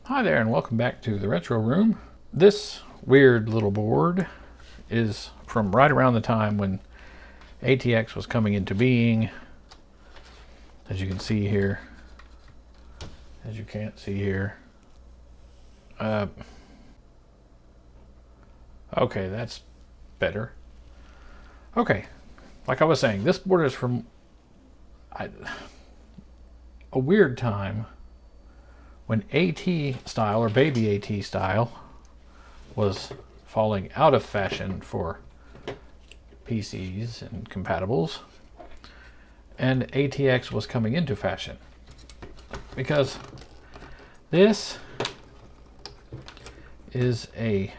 Hi there and welcome back to the Retro Room. This weird little board is from right around the time when ATX was coming into being. As you can see here, as you can't see here. Okay, that's better. Okay, like I was saying, this board is from a weird time when AT style, or baby AT style, was falling out of fashion for PCs and compatibles, and ATX was coming into fashion. Because this is this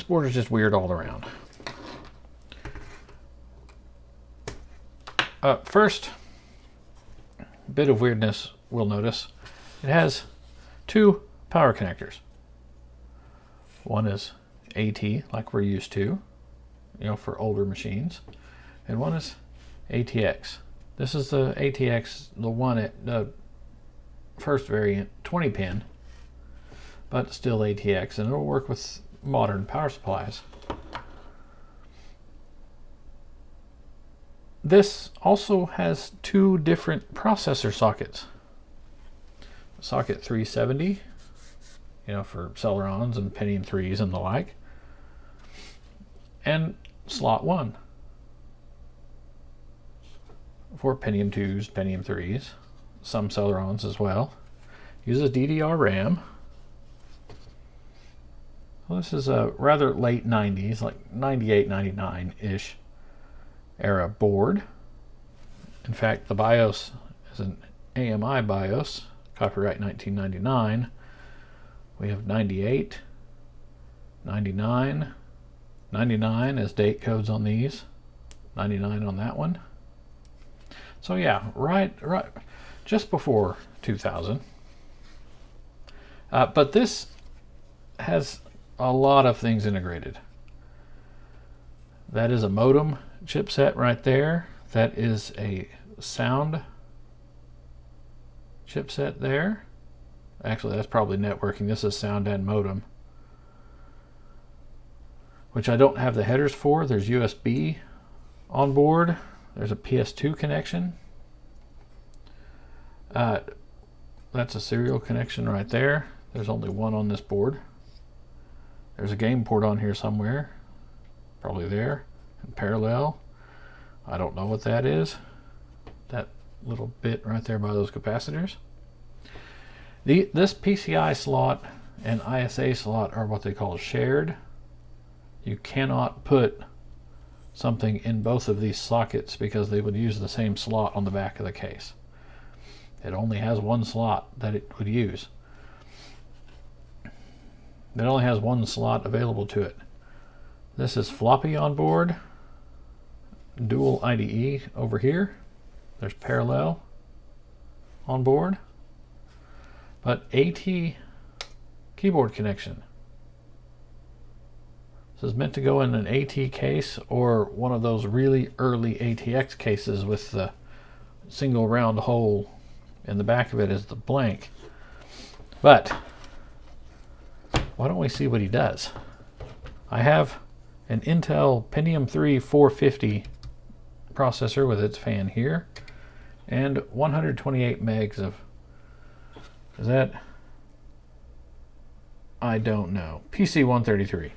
board is just weird all around. First bit of weirdness we'll notice, it has two power connectors. One is AT, like we're used to, for older machines, and one is ATX. This is the ATX, the one at the first variant, 20 pin, but still ATX, and it'll work with modern power supplies. This also has two different processor sockets. Socket 370, for Celerons and Pentium 3s and the like, and slot 1 for Pentium 2s, Pentium 3s, some Celerons as well. Uses DDR RAM. Well, this is a rather late 90s, like 98, 99-ish era board. In fact, the BIOS is an AMI BIOS, copyright 1999. We have 98, 99, 99 as date codes on these, 99 on that one. So yeah, right, just before 2000. But this has a lot of things integrated. That is a modem chipset right there. That is a sound chipset there. Actually, that's probably networking. This is sound and modem, which I don't have the headers for. There's USB on board. There's a PS2 connection. That's a serial connection right there. There's only one on this board. There's a game port on here somewhere, probably there, in parallel. I don't know what that is. That little bit right there by those capacitors. This PCI slot and ISA slot are what they call shared. You cannot put something in both of these sockets because they would use the same slot on the back of the case. It only has one slot that it would use. It only has one slot available to it. This is floppy on board. Dual IDE over here. There's parallel on board. But AT keyboard connection. This is meant to go in an AT case or one of those really early ATX cases with the single round hole in the back of it as the blank. But why don't we see what he does? I have an Intel Pentium 3 450 processor with its fan here, and 128 megs of, is that, I don't know, PC 133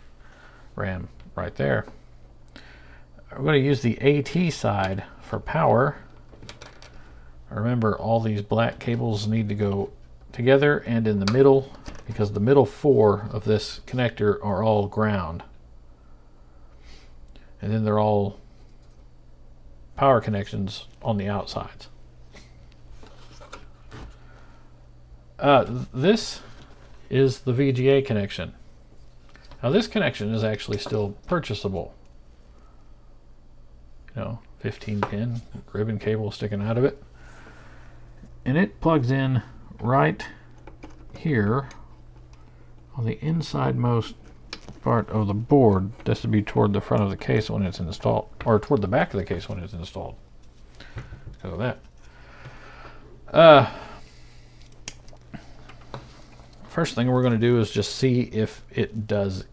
RAM right there. We're going to use the AT side for power. Remember, all these black cables need to go together and in the middle, because the middle four of this connector are all ground. And then they're all power connections on the outsides. This is the VGA connection. Now this connection is actually still purchasable. 15 pin ribbon cable sticking out of it. And it plugs in right here on the inside most part of the board. This would be toward the front of the case when it's installed, or toward the back of the case when it's installed. Because of that. First thing we're going to do is just see if it does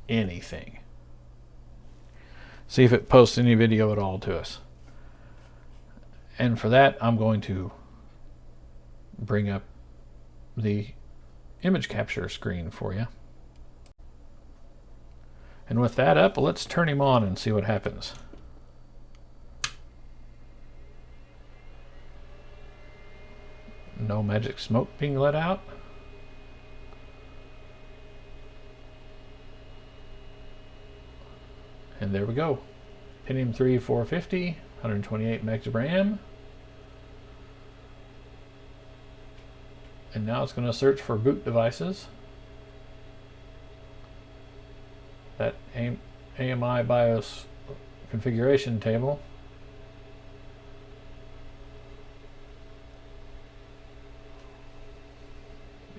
anything. See if it posts any video at all to us. And for that, I'm going to bring up the image capture screen for you. And with that up, let's turn him on and see what happens. No magic smoke being let out. And there we go. Pentium 3 450, 128 megs of RAM. And now it's going to search for boot devices. That AMI BIOS configuration table.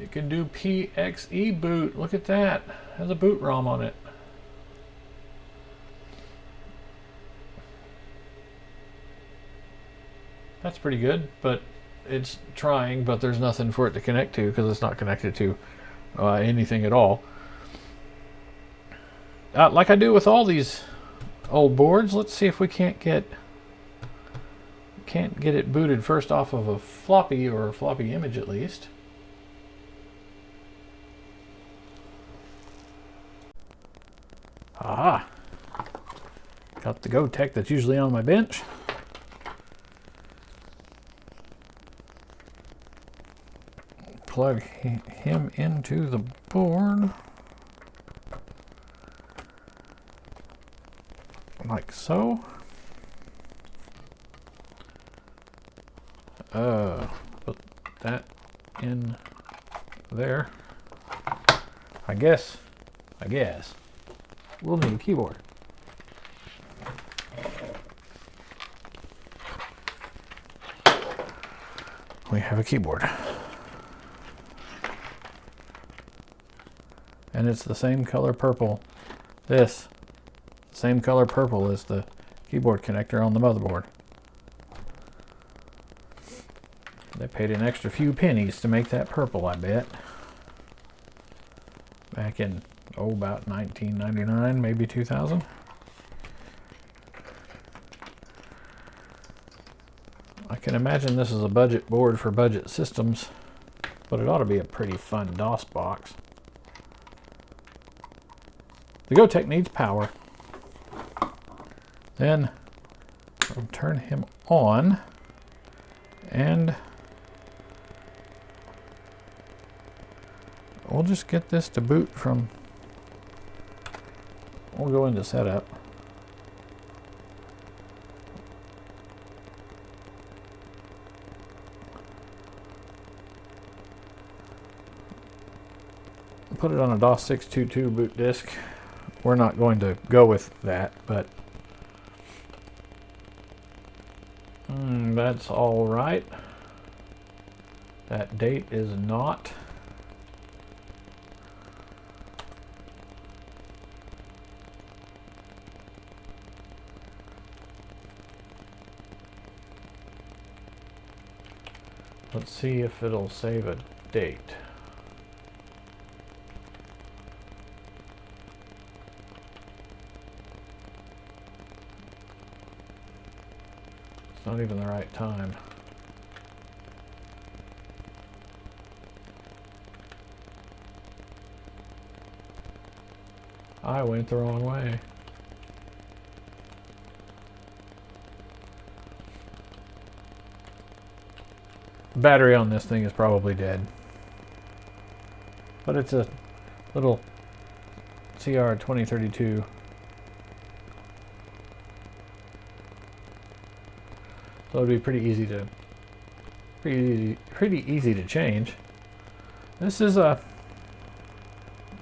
You can do PXE boot. Look at that. It has a boot ROM on it. That's pretty good, but it's trying, but there's nothing for it to connect to because it's not connected to anything at all. Like I do with all these old boards, let's see if we can't get it booted first off of a floppy or a floppy image at least. Ah, got the GoTech that's usually on my bench. Plug him into the board like so. Put that in there. I guess we'll need a keyboard. We have a keyboard. And it's the same color purple. This, same color purple as the keyboard connector on the motherboard. They paid an extra few pennies to make that purple, I bet. Back in, about 1999, maybe 2000. I can imagine this is a budget board for budget systems, but it ought to be a pretty fun DOS box. The GoTech needs power. Then I'll turn him on and we'll just get this to boot from, we'll go into setup. Put it on a DOS 622 boot disk. We're not going to go with that, but that's all right. That date is not. Let's see if it'll save a date. It's not even the right time. I went the wrong way. The battery on this thing is probably dead. But it's a little CR2032. So it'd be pretty easy to change. This is a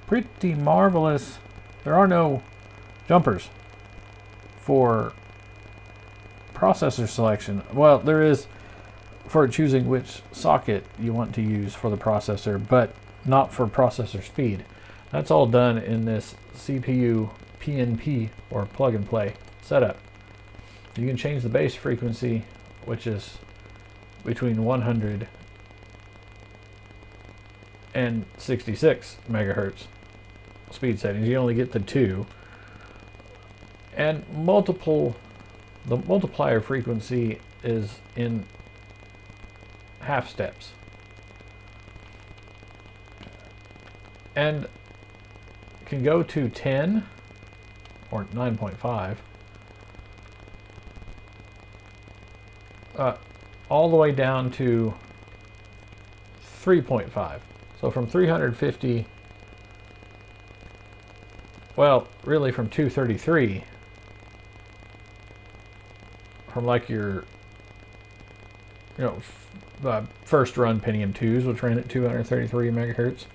pretty marvelous. There are no jumpers for processor selection. Well, there is for choosing which socket you want to use for the processor, but not for processor speed. That's all done in this CPU PNP or plug and play setup. You can change the base frequency, which is between 100 and 66 megahertz speed settings. You only get the 2. And the multiplier frequency is in half steps. And can go to 10 or 9.5. All the way down to 3.5. So from 350, well, really from 233, from like your, first run Pentium 2s, which ran at 233 megahertz.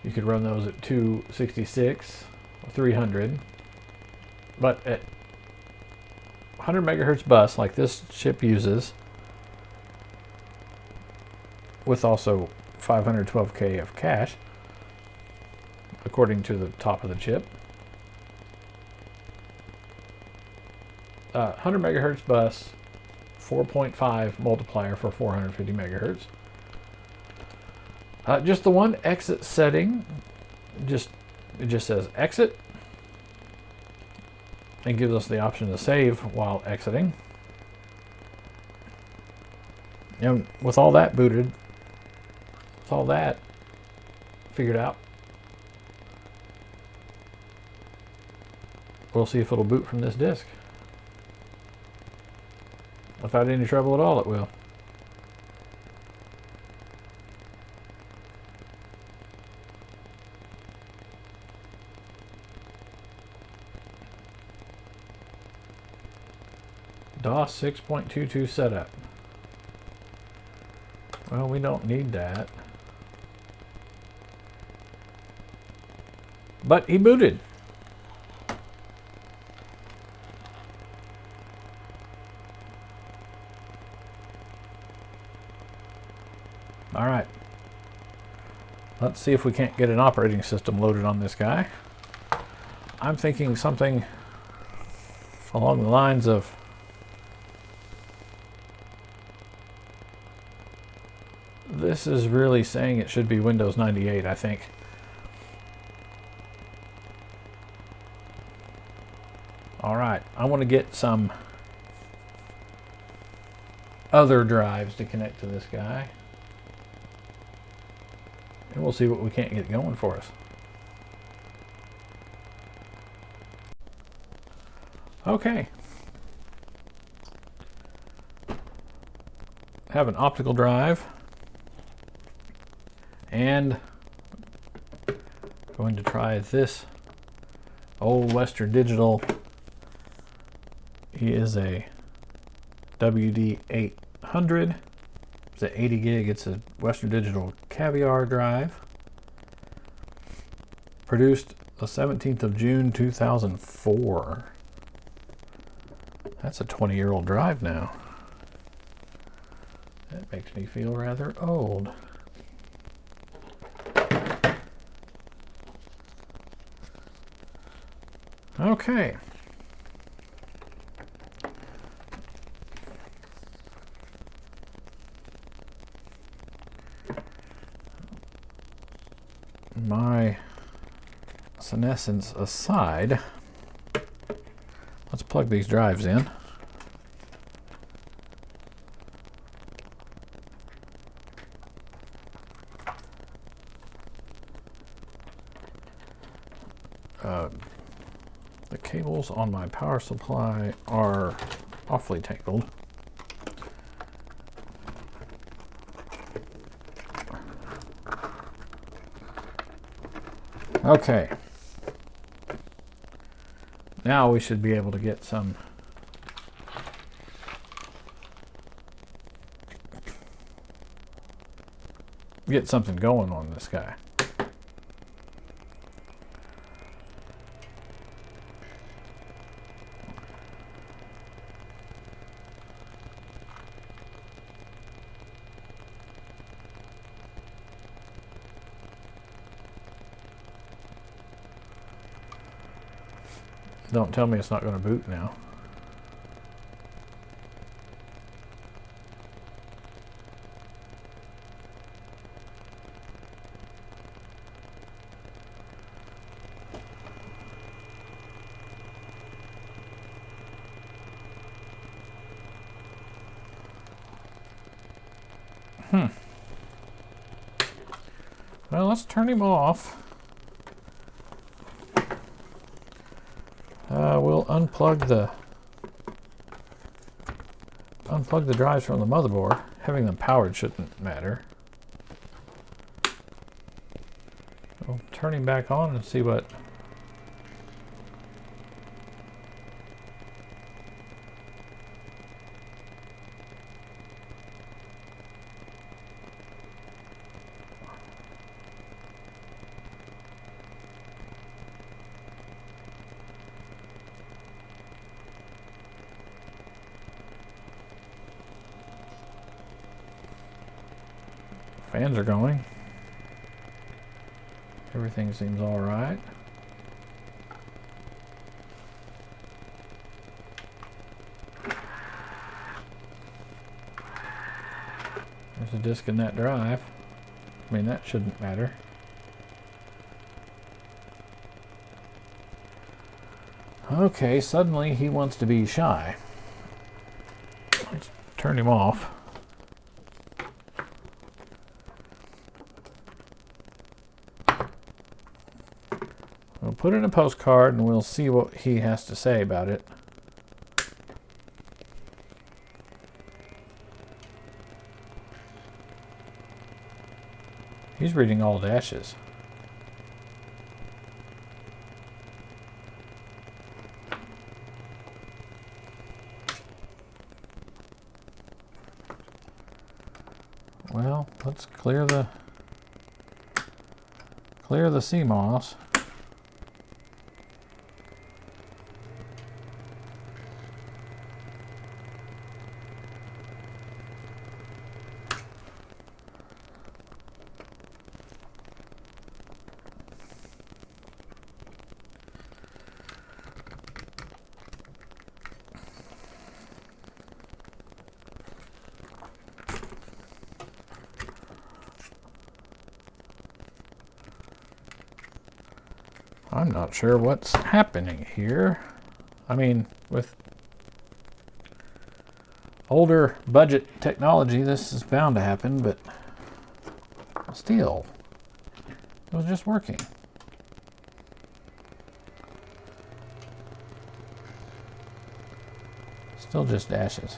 You could run those at 266 or 300. But at 100 megahertz bus, like this chip uses, with also 512K of cache, according to the top of the chip. 100 megahertz bus, 4.5 multiplier for 450 megahertz. Just the one exit setting, it just says exit, and gives us the option to save while exiting. And with all that booted, with all that figured out, we'll see if it'll boot from this disk. Without any trouble at all, it will. DOS 6.22 setup. Well, we don't need that. But he booted. All right. Let's see if we can't get an operating system loaded on this guy. I'm thinking something along the lines of this is really saying it should be Windows 98, I think. All right, I want to get some other drives to connect to this guy. And we'll see what we can't get going for us. Okay. Have an optical drive. And going to try this old Western Digital. He is a WD800. It's at 80 gig. It's a Western Digital Caviar drive. Produced the 17th of June 2004. That's a 20-year-old drive now. That makes me feel rather old. Okay. My senescence aside, let's plug these drives in. The cables on my power supply are awfully tangled. Okay. Now we should be able to get something going on this guy. Don't tell me it's not going to boot now. Well, let's turn him off. We'll unplug the drives from the motherboard. Having them powered shouldn't matter. We'll turn him back on and see what. Fans are going. Everything seems all right. There's a disk in that drive. I mean, that shouldn't matter. Okay, suddenly he wants to be shy. Let's turn him off. We'll put in a postcard and we'll see what he has to say about it. He's reading all dashes. Well, let's clear the CMOS. I'm not sure what's happening here. I mean, with older budget technology, this is bound to happen, but still, it was just working. Still just dashes.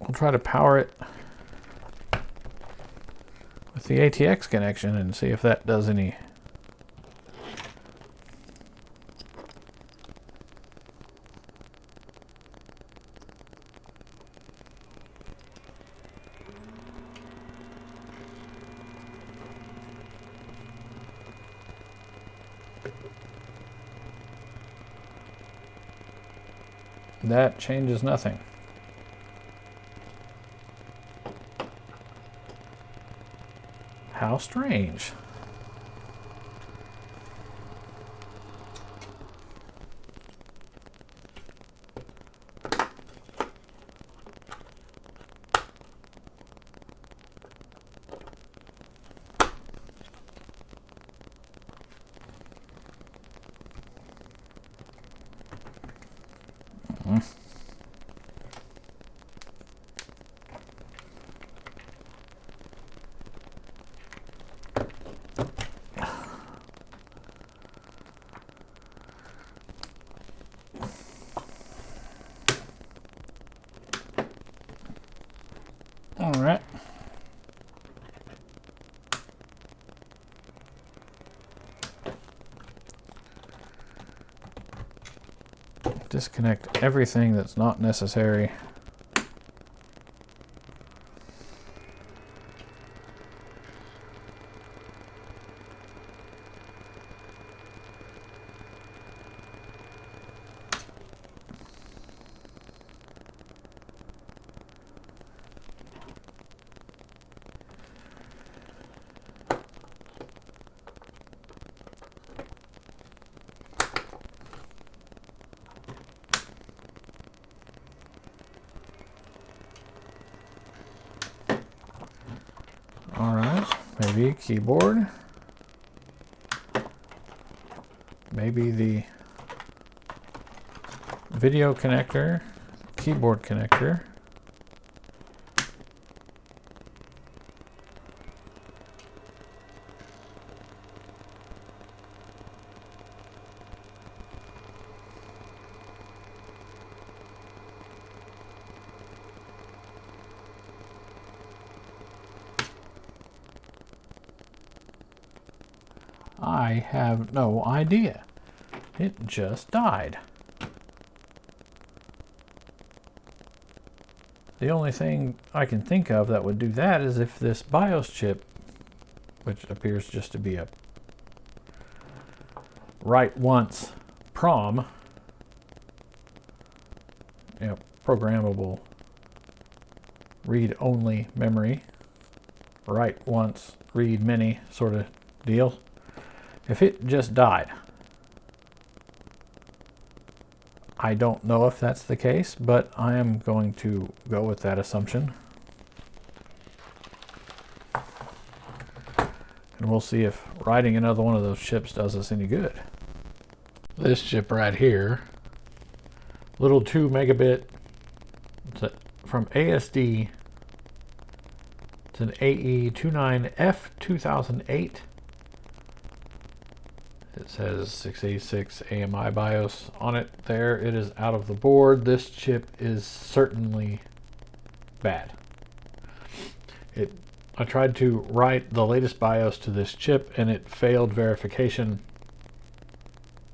We'll try to power it with the ATX connection and see if that does any. That changes nothing. How strange. All right. Disconnect everything that's not necessary. TV keyboard. Maybe the video connector, keyboard connector. I have no idea. It just died. The only thing I can think of that would do that is if this BIOS chip, which appears just to be a write once PROM, programmable read only memory, write once, read many sort of deal. If it just died, I don't know if that's the case, but I am going to go with that assumption. And we'll see if writing another one of those chips does us any good. This chip right here, little 2 megabit, from ASD. It's an AE29F2008. It says 686 AMI BIOS on it there. It is out of the board. This chip is certainly bad. I tried to write the latest BIOS to this chip and it failed verification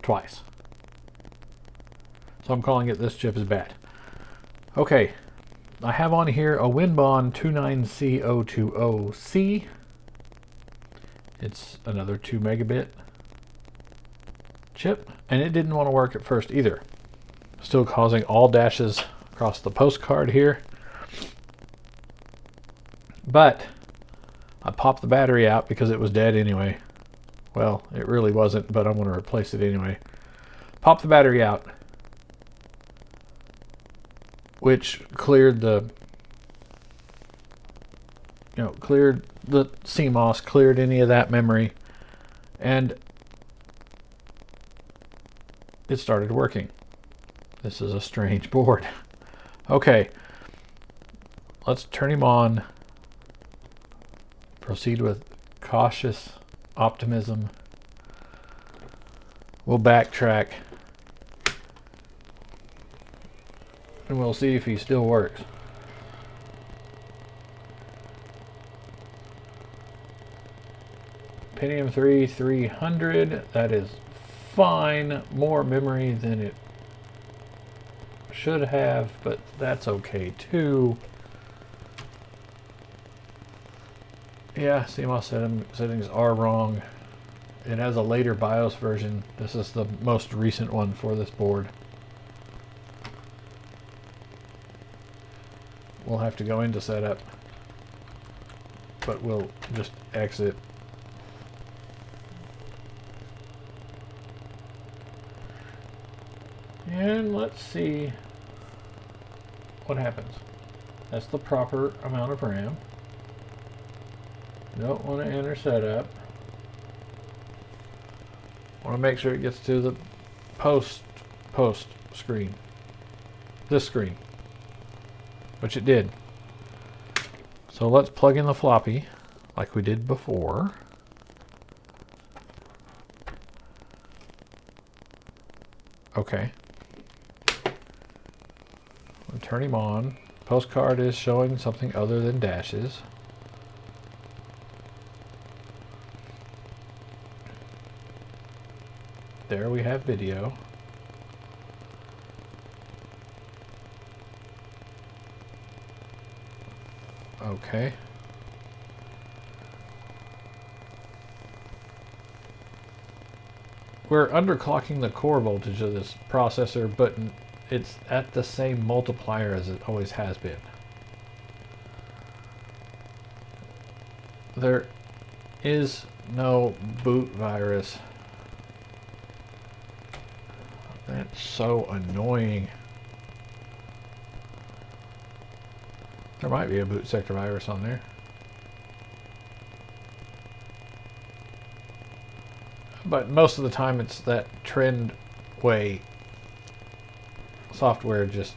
twice. So I'm calling it this chip is bad. Okay, I have on here a Winbon 29C020C. It's another 2 megabit chip, and it didn't want to work at first either. Still causing all dashes across the postcard here. But I popped the battery out because it was dead anyway. Well, it really wasn't, but I'm going to replace it anyway. Pop the battery out, which cleared the cleared the CMOS, cleared any of that memory, and it started working. This is a strange board. Okay, let's turn him on. Proceed with cautious optimism. We'll backtrack and we'll see if he still works. Pentium 3 300, that is fine. More memory than it should have, but that's okay too. Yeah, CMOS settings are wrong. It has a later BIOS version. This is the most recent one for this board. We'll have to go into setup, but we'll just exit. And let's see what happens. That's the proper amount of RAM. Don't want to enter setup. Want to make sure it gets to the post screen. This screen. Which it did. So let's plug in the floppy like we did before. Okay. I'll turn him on. Postcard is showing something other than dashes. There we have video. Okay. We're underclocking the core voltage of this processor, but it's at the same multiplier as it always has been. There is no boot virus. That's so annoying. There might be a boot sector virus on there. But most of the time it's that trend way software just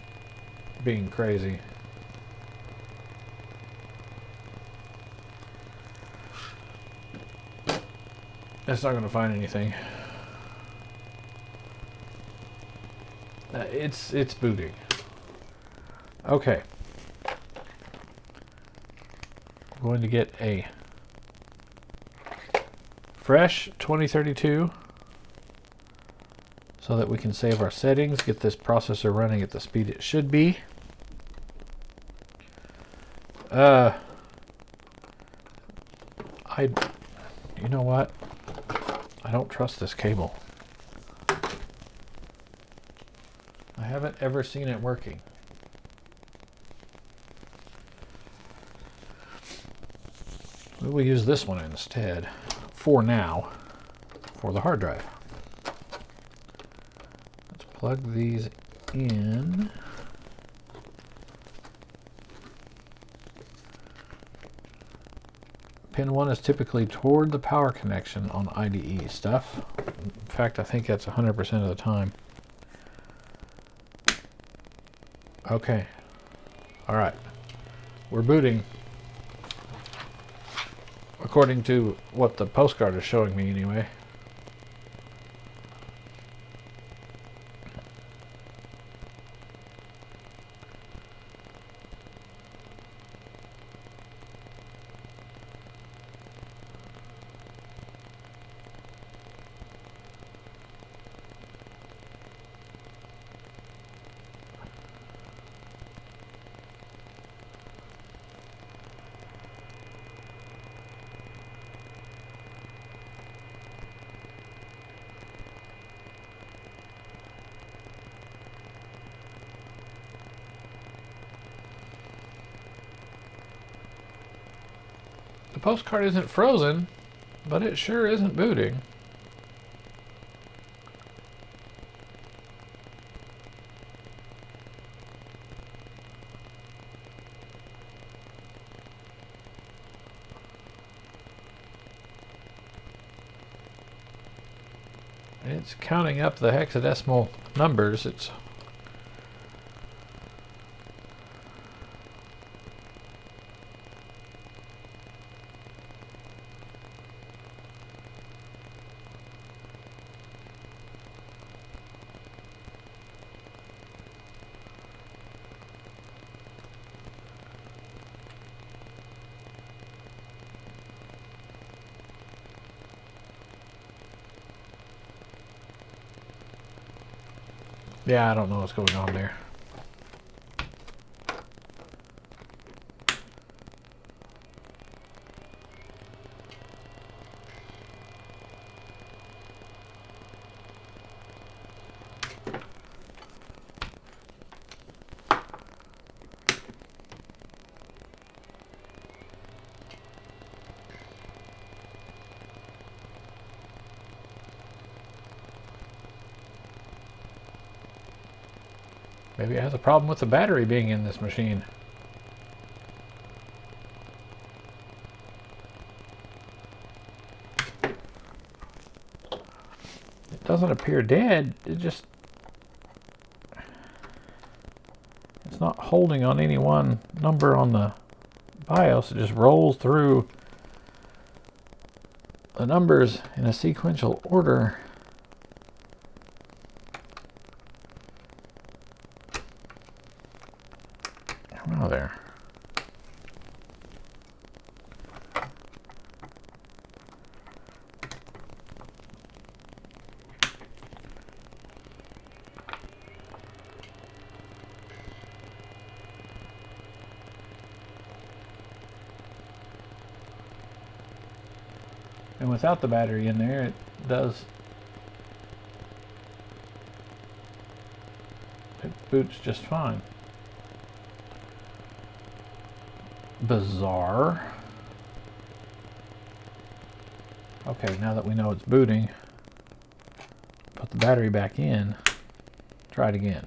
being crazy. It's not going to find anything. It's booting. Okay. I'm going to get a fresh 2032 so that we can save our settings, get this processor running at the speed it should be. You know what? I don't trust this cable. I haven't ever seen it working. We will use this one instead for now for the hard drive. Let's plug these in. Pin 1 is typically toward the power connection on IDE stuff. In fact, I think that's 100% of the time. Okay. All right. We're booting. According to what the postcard is showing me anyway. The postcard isn't frozen, but it sure isn't booting. It's counting up the hexadecimal numbers. It's yeah, I don't know what's going on there. Maybe it has a problem with the battery being in this machine. It doesn't appear dead. It's not holding on any one number on the BIOS. It just rolls through the numbers in a sequential order. Oh, there. And without the battery in there, it boots just fine. Bizarre. Okay, now that we know it's booting, put the battery back in, try it again.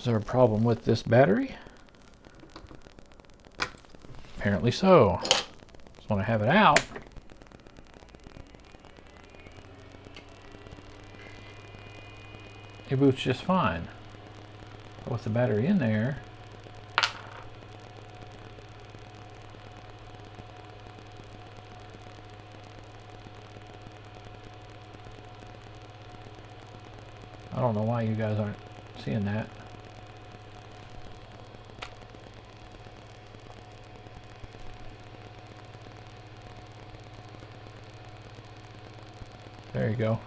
Is there a problem with this battery? Apparently so. Just want to have it out. It boots just fine. But with the battery in there, I don't know why you guys aren't seeing that. There you go.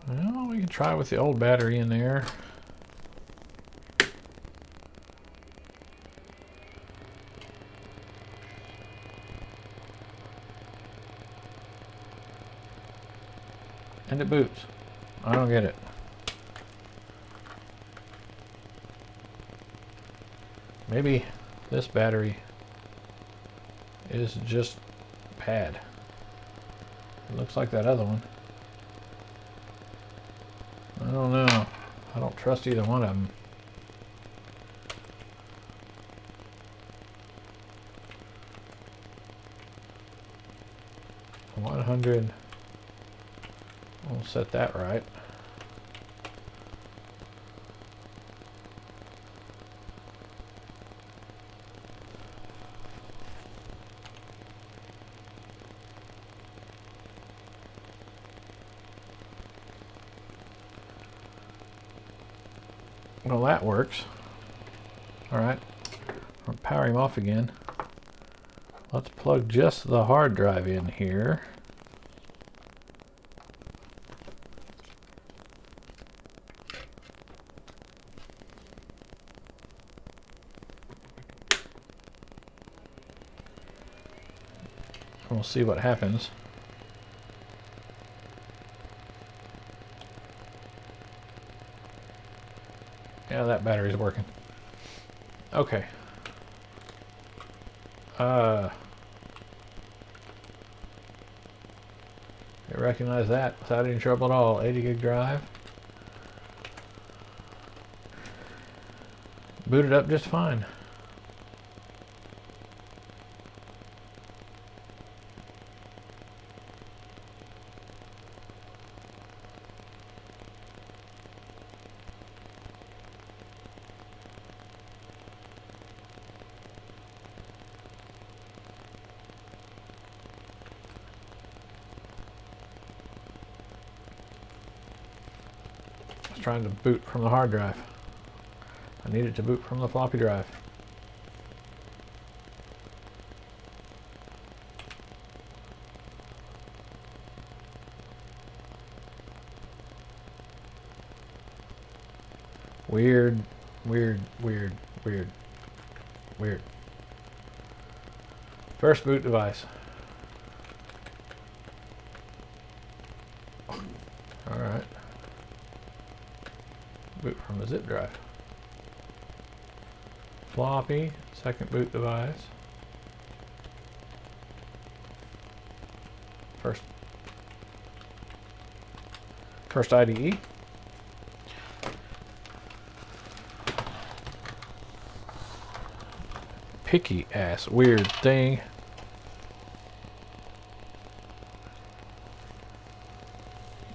Well, we can try with the old battery in there. And it boots. I don't get it. Maybe this battery is just bad. It looks like that other one. I don't know. I don't trust either one of them. $100. We'll set that right. Well, that works. All right, I'll power him off again. Let's plug just the hard drive in here. We'll see what happens. Yeah, that battery's working. Okay. You recognize that without any trouble at all. 80 gig drive. Booted up just fine. Trying to boot from the hard drive. I need it to boot from the floppy drive. Weird, weird, weird, weird, weird. First boot device. All right. Boot from the zip drive. Floppy, second boot device. First IDE. Picky ass weird thing.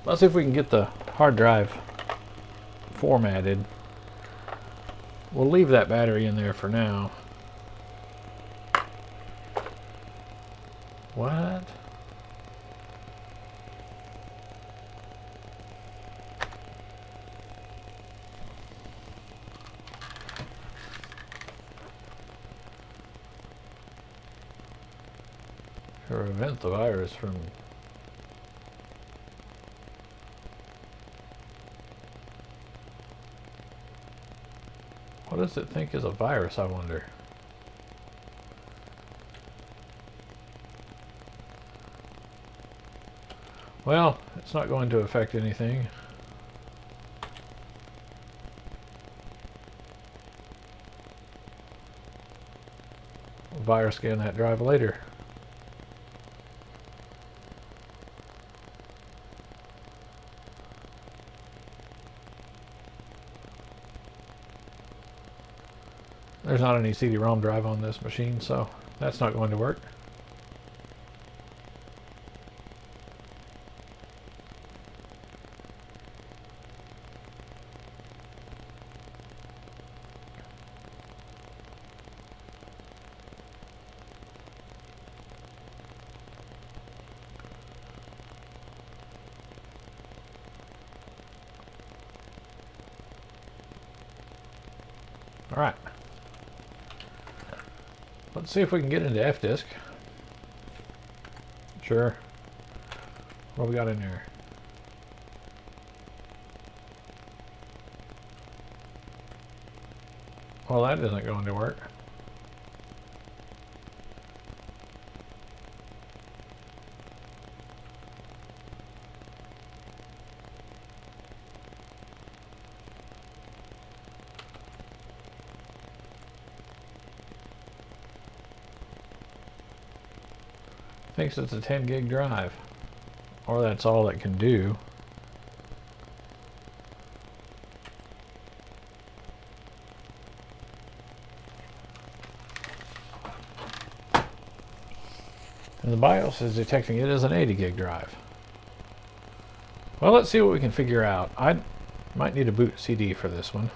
Let's see if we can get the hard drive formatted. We'll leave that battery in there for now. What? To prevent the virus from What does it think is a virus, I wonder? Well, it's not going to affect anything. We'll virus scan that drive later. There's not any CD-ROM drive on this machine, so that's not going to work. All right. Let's see if we can get into F-disk. Sure. What we got in there? Well, that isn't going to work. Thinks it's a 10 gig drive, or that's all it can do. And the BIOS is detecting it as an 80 gig drive. Well, let's see what we can figure out. I might need a boot CD for this one.